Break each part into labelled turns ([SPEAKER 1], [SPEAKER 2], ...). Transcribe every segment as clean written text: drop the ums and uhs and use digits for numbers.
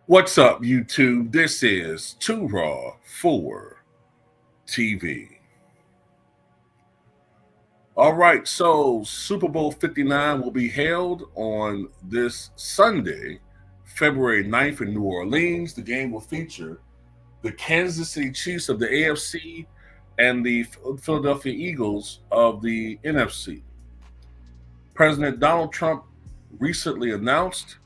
[SPEAKER 1] What's up, YouTube? This is Too Raw for TV. All right, so Super Bowl 59 will be held on this Sunday, February 9th in New Orleans. The game will feature the Kansas City Chiefs of the AFC and the Philadelphia Eagles of the NFC. President Donald Trump recently announced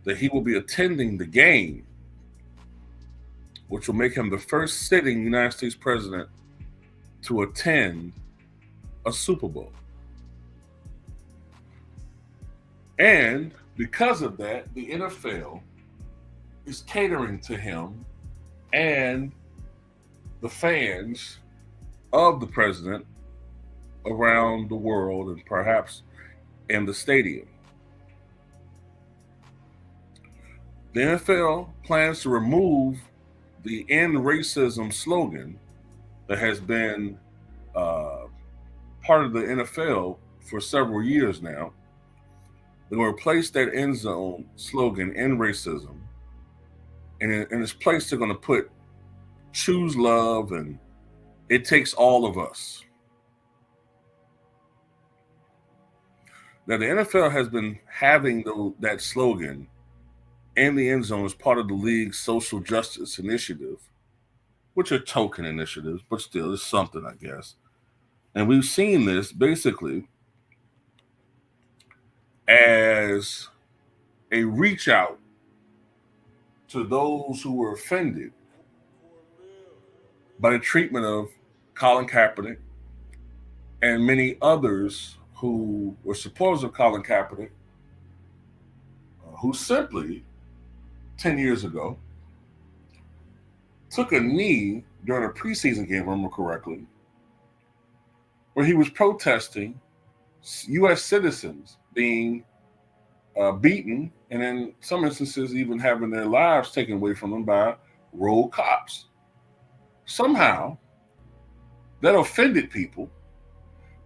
[SPEAKER 1] that he will be attending the game, which will make him the first sitting United States president to attend a Super Bowl. And because of that, the NFL is catering to him and the fans of the president around the world and perhaps in the stadium. The NFL plans to remove the End Racism slogan that has been part of the NFL for several years now. They're going to replace that Endzone slogan, End Racism, and in its place they're going to put Choose Love and It Takes All of Us. Now, the NFL has been having that slogan and the End Zone is part of the league's social justice initiative, which are token initiatives, but still it's something, I guess. And we've seen this basically as a reach out to those who were offended by the treatment of Colin Kaepernick and many others who were supporters of Colin Kaepernick, who simply 10 years ago, took a knee during a preseason game, if I remember correctly, where he was protesting U.S. citizens being beaten, and in some instances even having their lives taken away from them by road cops. Somehow, that offended people.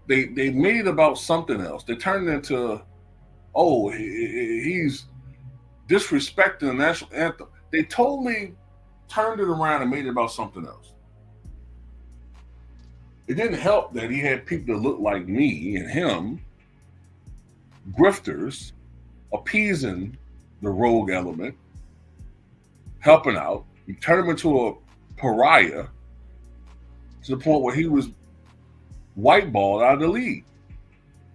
[SPEAKER 1] They made it about something else. They turned it into, oh, he's disrespecting the national anthem. They totally turned it around and made it about something else. It didn't help that he had people that looked like me and him, grifters, appeasing the rogue element, helping out. He turned him into a pariah to the point where he was whiteballed out of the league,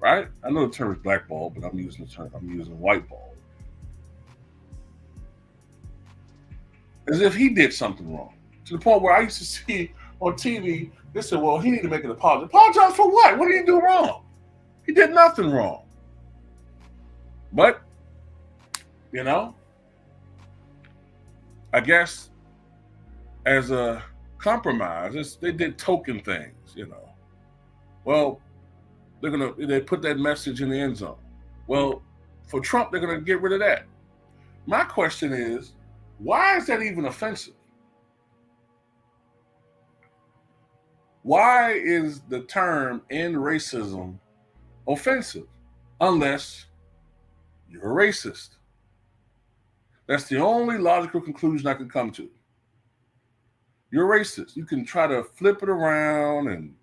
[SPEAKER 1] right? I know the term is blackball, but I'm using whiteball. As if he did something wrong. To the point where I used to see on TV, they said, well, he need to make an apology. Apologize for what? What did he do wrong? He did nothing wrong. But, I guess as a compromise, they did token things, Well, they put that message in the end zone. Well, for Trump, they're going to get rid of that. My question is, why is that even offensive? Why is the term end racism offensive? Unless you're a racist. That's the only logical conclusion I can come to. You're a racist. You can try to flip it around and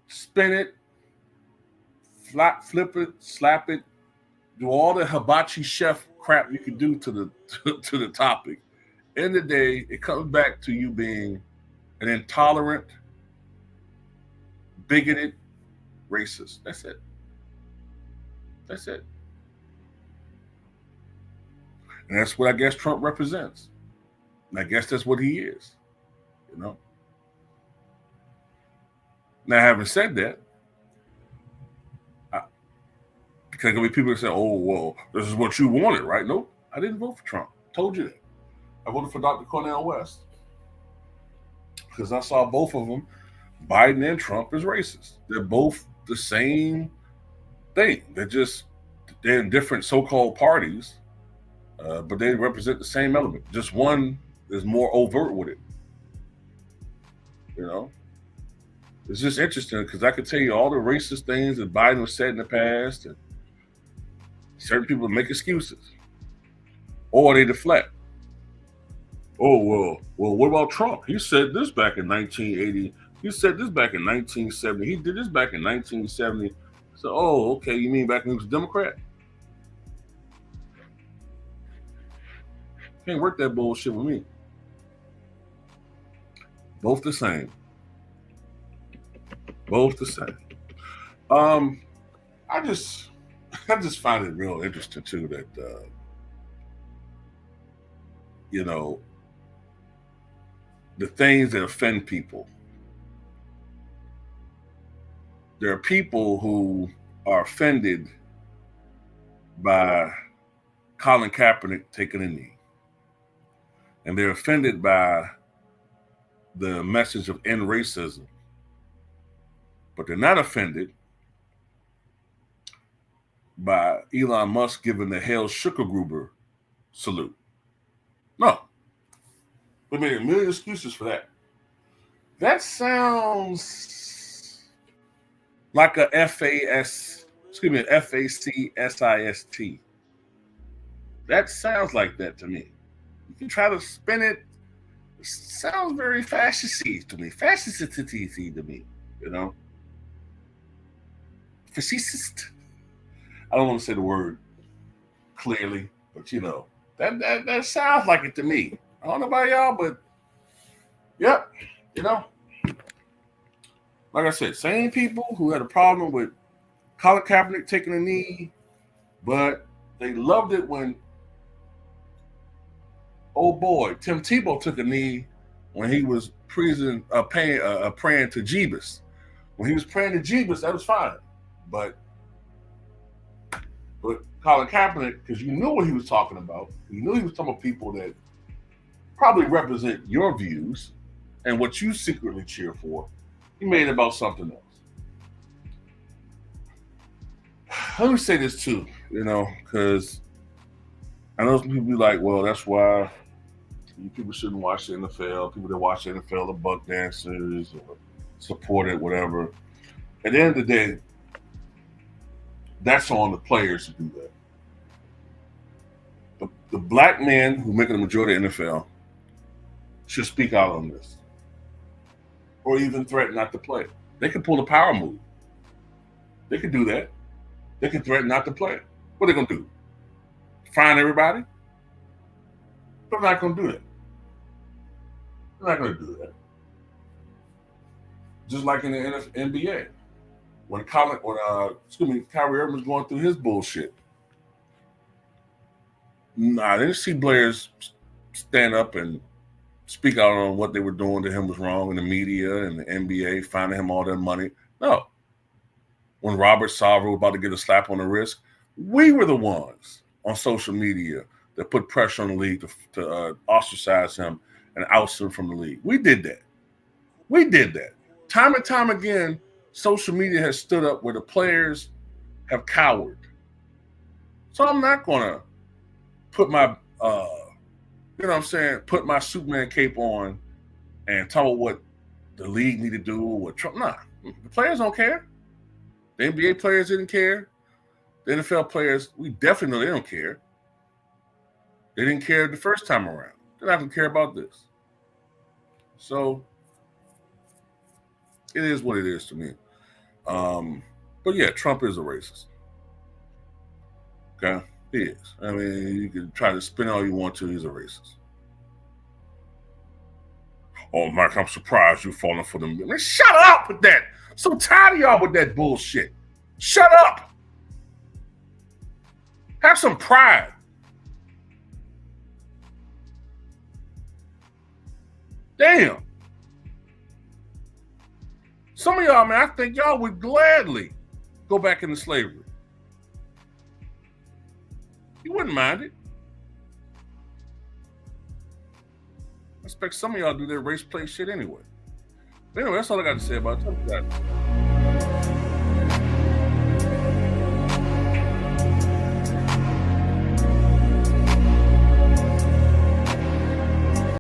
[SPEAKER 1] spin it, flip it, slap it, do all the hibachi chef crap you can do to the topic. End of the day, it comes back to you being an intolerant, bigoted racist. That's it. That's it. And that's what I guess Trump represents. And I guess that's what he is, Now, having said that, because there'll be people that say, oh, well, this is what you wanted, right? Nope, I didn't vote for Trump. Told you that. I voted for Dr. Cornel West because I saw both of them Biden and Trump is racist. They're both the same thing. They're in different so-called parties, but they represent the same element. Just one is more overt with it. You know, it's just interesting because I could tell you all the racist things that Biden has said in the past, and certain people make excuses or they deflect. Oh well. What about Trump? He said this back in 1980. He said this back in 1970. He did this back in 1970. So, oh, okay. You mean back when he was a Democrat? Can't work that bullshit with me. Both the same. Both the same. Um, I just, I just find it real interesting too that you know the things that offend people. There are people who are offended by Colin Kaepernick taking a knee, and they're offended by the message of end racism, but they're not offended by Elon Musk giving the Hail Schucker salute. No, they made a million excuses for that. That sounds like a FACSIST. That sounds like that to me. You can try to spin it. It sounds very fascist to me. Fascist to me, you know? Fascist. I don't want to say the word clearly, but that sounds like it to me. I don't know about y'all, but yep, you know. Like I said, same people who had a problem with Colin Kaepernick taking a knee, but they loved it when old boy Tim Tebow took a knee when he was praying to Jeebus. When he was praying to Jeebus, that was fine. But Colin Kaepernick, because you knew what he was talking about, you knew he was talking about people that probably represent your views and what you secretly cheer for. He made it about something else. Let me say this too, because I know some people be like, well, that's why people shouldn't watch the NFL. People that watch the NFL are buck dancers or support it, whatever. At the end of the day, that's on the players to do that. The black men who make the majority of the NFL should speak out on this, or even threaten not to play. They can pull a power move. They can do that. They can threaten not to play. What are they going to do? Fine everybody? They're not going to do that. They're not going to do that. Just like in the NBA, when Kyrie Irving was going through his bullshit. I didn't see players stand up and speak out on what they were doing to him was wrong in the media and the NBA, finding him all that money. No. When Robert Sarver was about to get a slap on the wrist, we were the ones on social media that put pressure on the league to ostracize him and oust him from the league. We did that. Time and time again, social media has stood up where the players have cowered. So I'm not going to put my, put my Superman cape on and tell what the league need to do or what Trump. Nah, the players don't care. The NBA players didn't care. The NFL players, we definitely know they don't care. They didn't care the first time around. They're not going to care about this. So it is what it is to me. But yeah, Trump is a racist. Okay? He is. I mean, you can try to spin all you want to. He's a racist. Oh, Mike, I'm surprised you're falling for them. Man, shut up with that. I'm so tired of y'all with that bullshit. Shut up. Have some pride. Damn. Some of y'all, man, I think y'all would gladly go back into slavery. You wouldn't mind it. I expect some of y'all do their race play shit anyway. Anyway, that's all I got to say about it.